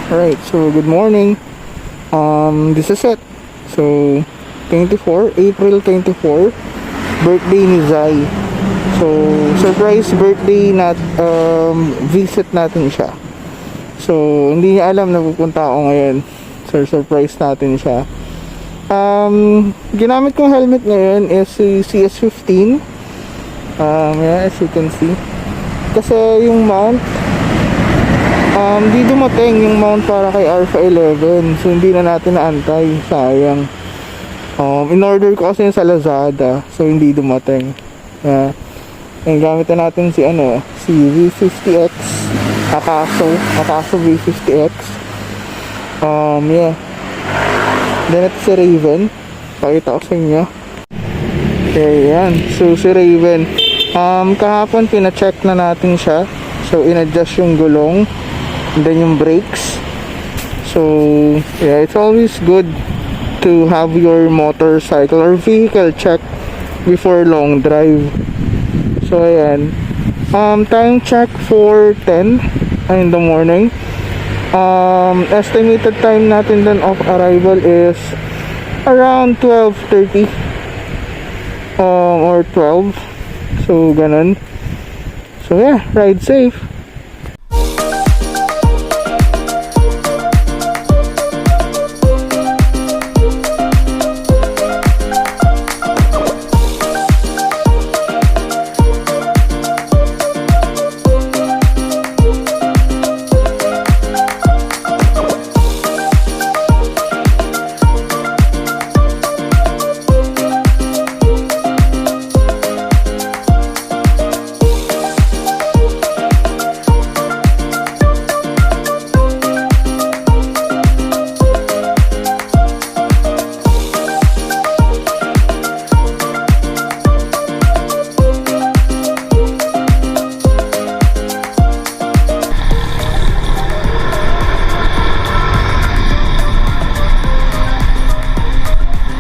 Alright, so good morning. This is it. So, April 24, birthday ni Zai. So, surprise birthday visit natin siya. So, hindi niya alam na pupunta ako ngayon. So, surprise natin siya. Ginamit kong helmet ngayon is si CS15. Yeah, as you can see. Kasi yung mount, di dumating yung mount para kay Alpha 11. So, hindi na natin naantay. Sayang. In-order ko kasi sa Lazada. So, hindi dumating. And gamit na natin si V50X. Akaso V50X. Yeah. Then ito si Raven. Pakita ko sa inyo. Okay, yan. So, si Raven. Kahapon pina-check na natin siya. So, in-adjust yung gulong. And then yung brakes. So, yeah, it's always good to have your motorcycle or vehicle check before long drive. So, ayan. Time check for 10 in the morning. Estimated time natin then of arrival is around 12:30 or 12. So, ganun. So, yeah, ride safe.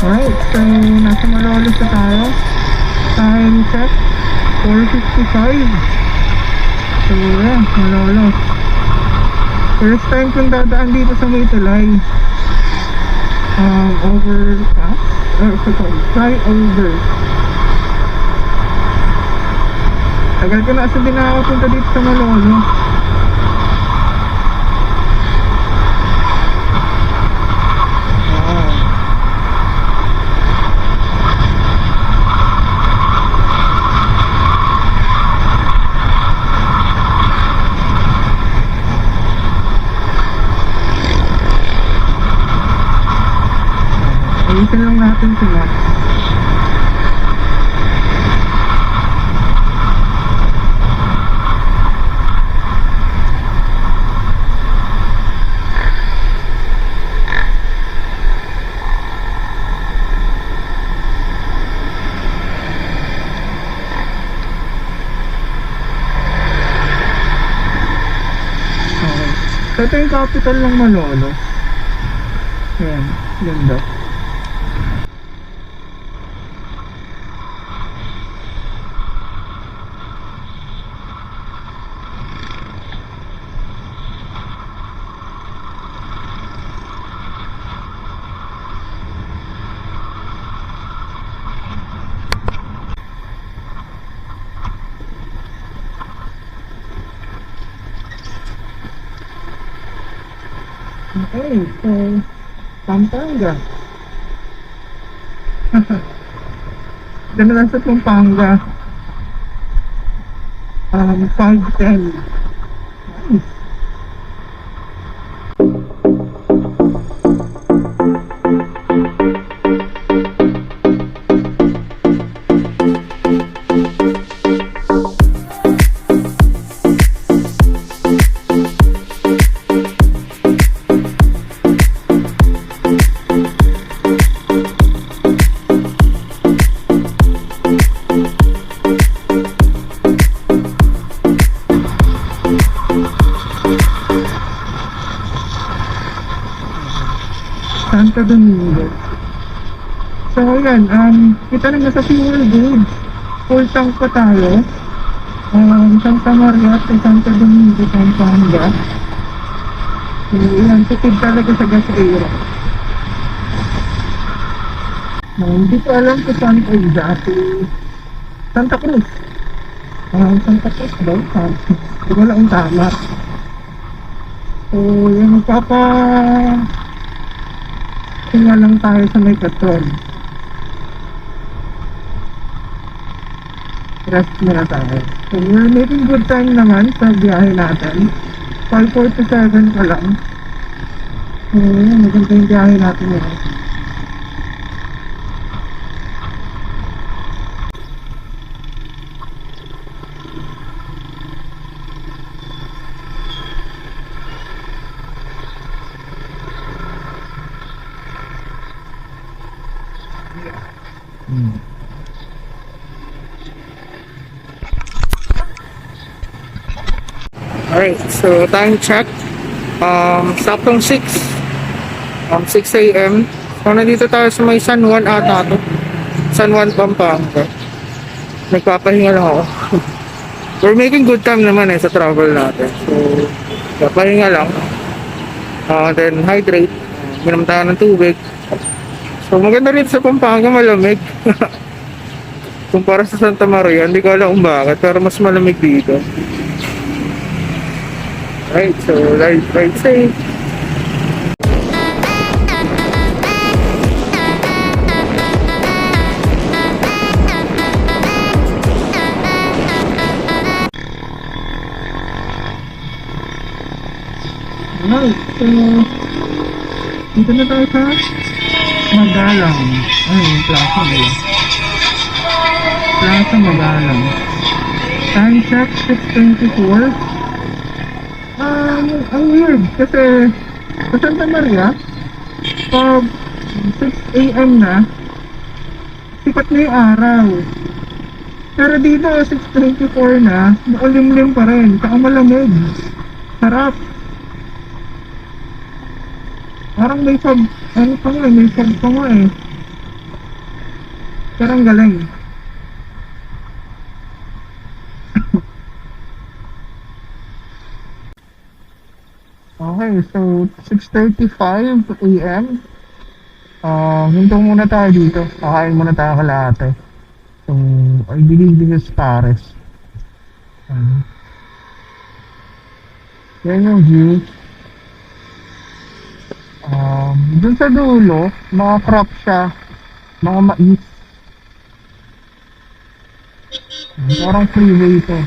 Alright, so nasa Malolos na tayo. Time check 4:55. So yeah, Malolos. First time kong dadaan dito sa Maytalay. Overpass flyover. Tagal ko na kasi din nakapunta dito sa Malolos. Ayusin lang natin sila. Okay. Ito yung capital ng Malolos. Ayan, ganda. Okay, so Pampanga. Diyan na lang sa Pampanga. 5:10. Nice. Santo Domingo. So ayan, kita na sa fuel gauge. Full tank pa tayo. Santa Maria at Santo Domingo, Pampanga. Yan, tipid talaga sa gas Aerox. Hindi ko alam kung saan ko exactly. Santa Cruz. Santa Cruz daw. Hindi ko lang tama. So, yung tinga lang tayo sa may petrol. Rest muna tayo. So, we're making good time naman sa biyahe natin. 5:47 pa lang. So, maganda yung biyahe natin ngayon. Alright, so time check. Saktong 6 a.m. So nandito tayo sa may San Juan ata to. San Juan, Pampanga. Nagpapahinga lang ako. We're making good time naman sa travel natin. So, papahinga lang. Then hydrate. Minom tayo ng tubig. So maganda rin sa Pampanga, malamig. Kumpara sa Santa Maria, hindi ko alam kung bakit, pero mas malamig dito. Right, so ride safe. Alright, so dito na tayo sa Magalang. Ay, Plaza ba? Plaza Magalang. Time check 6:24. Ang weird kasi sa Santa Maria pag 6 a.m. na sikat na yung araw, pero dito 6:24 na maulimlim pa rin, saka malamig, sarap, parang may fog, may fog pa nga pero ang galing. Okay, so 6:35 a.m. Hinto muna tayo dito. Kakain muna tayo kalahati. So, I believe this is Paris. Yan yung view. Dun sa dulo, mga crop siya, mga mais. Parang freeway ito.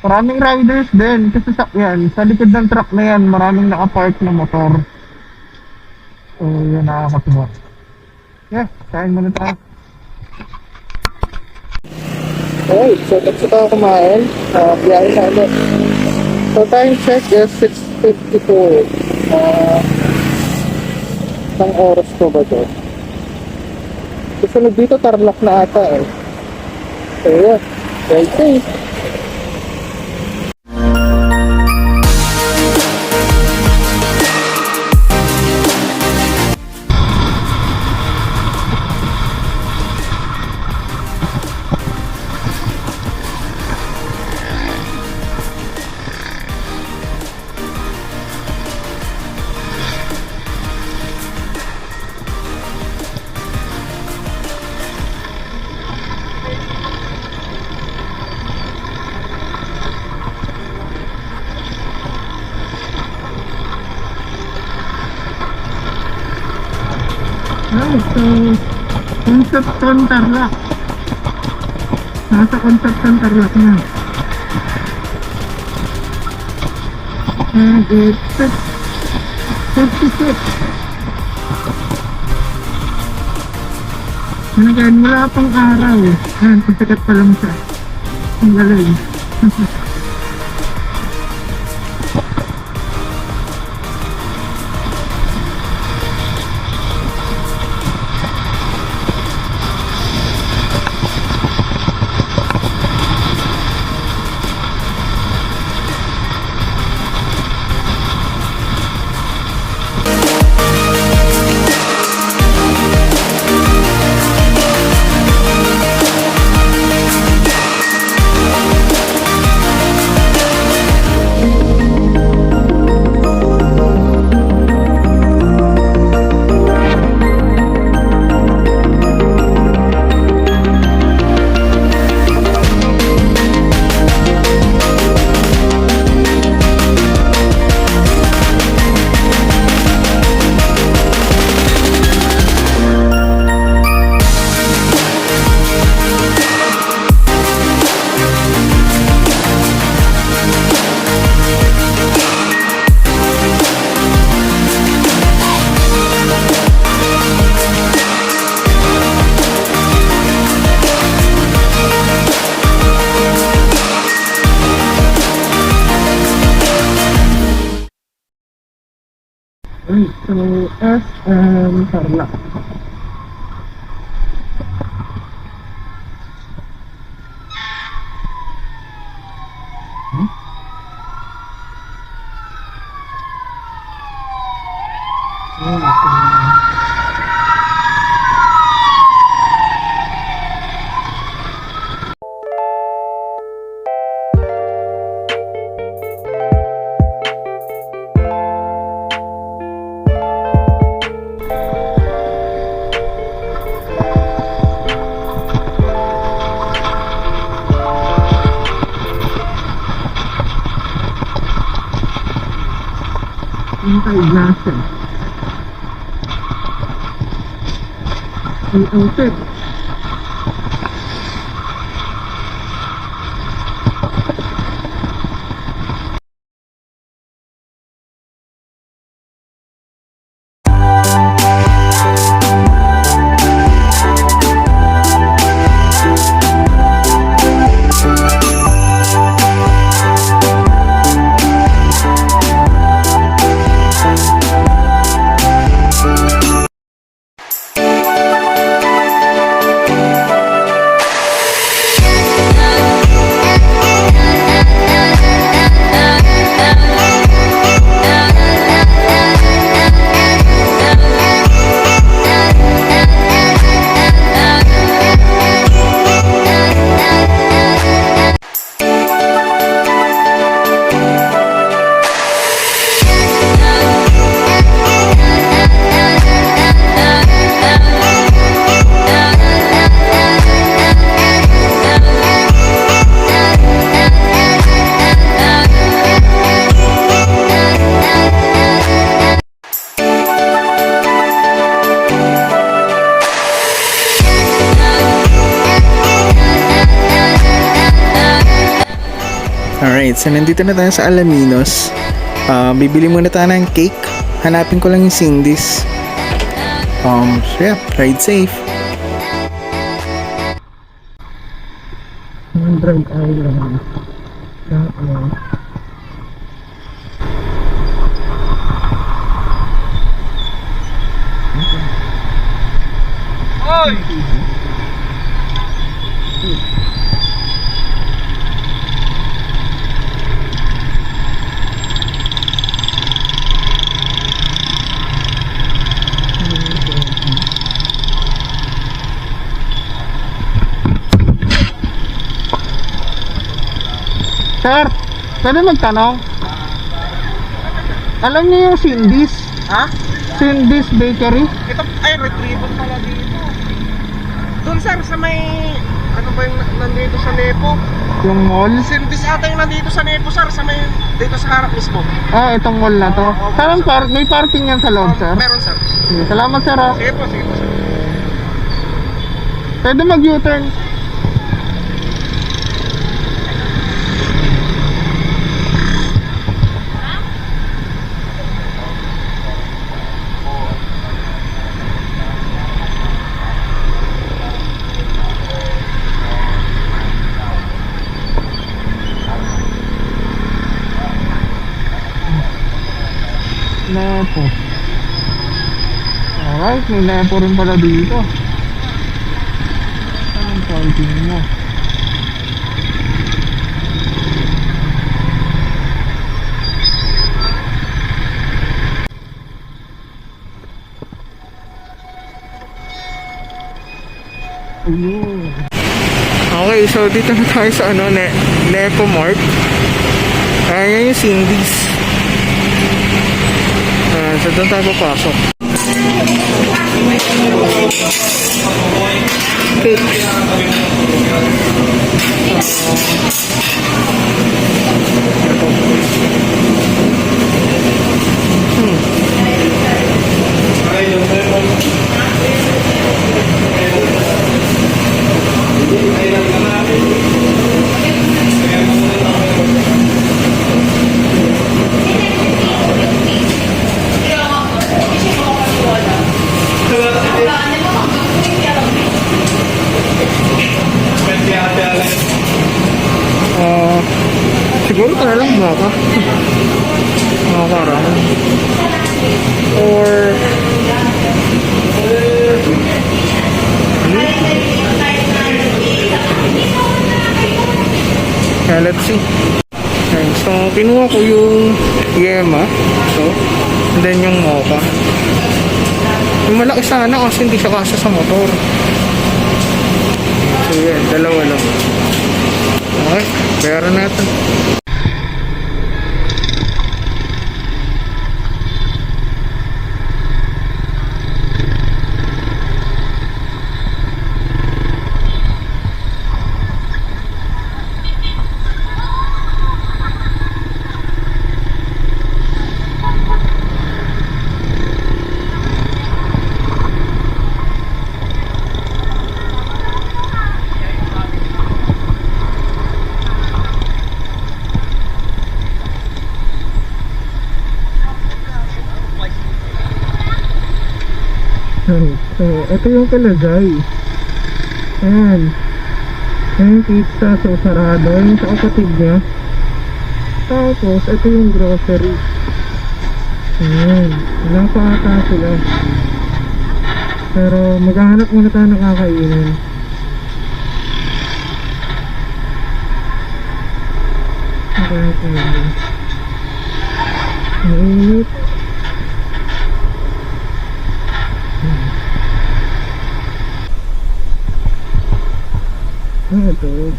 Maraming riders din kasi sa likod ng truck na yan, maraming nakapark na motor. So, yun, nakakatuwa. Yeah, kain muna tayo. Okay, so tapos tayo kumain. Biyahe na ulit. So, time check is 6:54. Isang oras ko ba ito? Kasi dito Tarlac na ata So, yeah, very safe. So, Concepcion Tarlac. Nasa Concepcion Tarlac na. And it's 6:56. And again, wala pang araw. Ayan, pasikat pa lang siya. Ang galing. So, SM Tarlac. Anti-glassing. Ang tip. Alright, so nandito na tayo sa Alaminos. Bibili muna tayo ng cake. Hanapin ko lang yung Cindy's. So yeah, ride safe. Drive Island. Oy! Sir, pwede magtanong? Alam niyo yung Cindy's? Ha? Cindy's Bakery? Ito ay retrieval pala dito. Doon sir sa may ano ba yung nandito sa Nepo? Yung mall? Cindy's ata yung nandito sa Nepo sir sa may dito sa harap mismo. Ah, itong mall na to. Saan may parking yan sa loob, sir? Meron sir. Sige, salamat, sir. Sige po sir. Pwede mag-U-turn. Nepo. Alright, may Nepo rin pala dito. Anong parking mo? Ayun. Okay, so dito na tayo sa Nepo Mart. Ayan yung Cindy's. So doon tayo papasok. Cakes. Siguro ka na lang baka. Nakakarang. Or kaya let's see. Okay, so kinuha ko yung Yema. So, and then yung Mocha. Yung malaki sana kasi hindi siya kasya sa motor. So yan, dalawa lang. Okay, pera natin. So, ito yung kalagay. Ayan. Ayan yung pizza. So, sarado. Yung sa kapatid niya. Tapos, ito yung grocery. Ayan. Wala pa ata sila. Pero, maghahanap muna tayo ng kakainin. Okay. Mainit. Ito. Okay.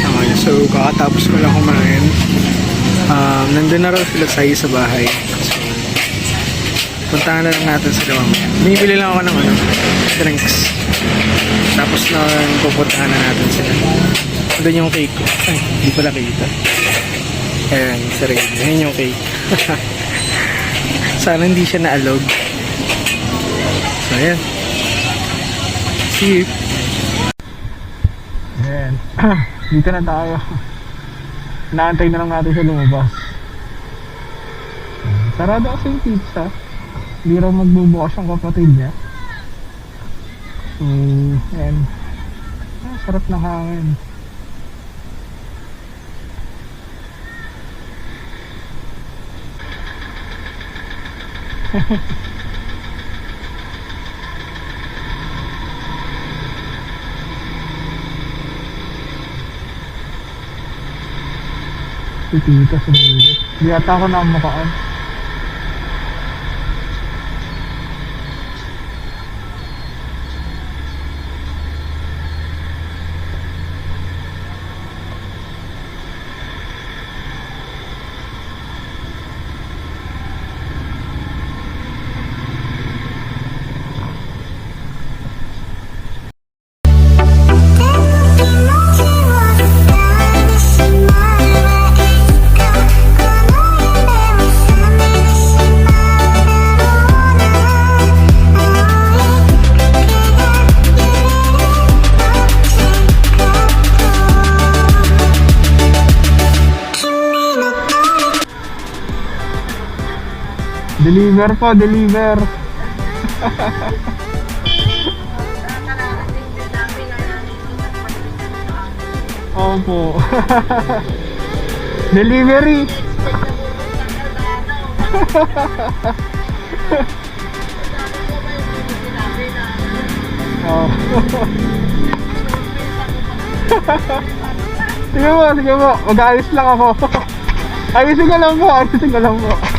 Okay, so kakatapos ko lang kumain. Nandun na raw sila sa bahay. Puntahan na lang natin sila mamaya. Binibili lang ako ng drinks. Tapos na pupuntahan na natin sila. Doon yung cake ko. Ay, hindi pala kita. Ayan, sarili. Ayan yung cake. Sana hindi siya naalog. So, ayan. See you. Ayan. Dito na tayo. Naantay na lang natin siya lumabas. Sarado kasi yung pizza. Hindi raw magbubukas yung kapatid niya. So, ayan. Sarap na hangin. Titita sa bilit. Di ata ako nakamukaan. Deliver po, deliver. Opo. Delivery. Oh. Sige po, sige po. Mag-ayos lang ako. Ayusin ko lang po, ayusin ko lang po.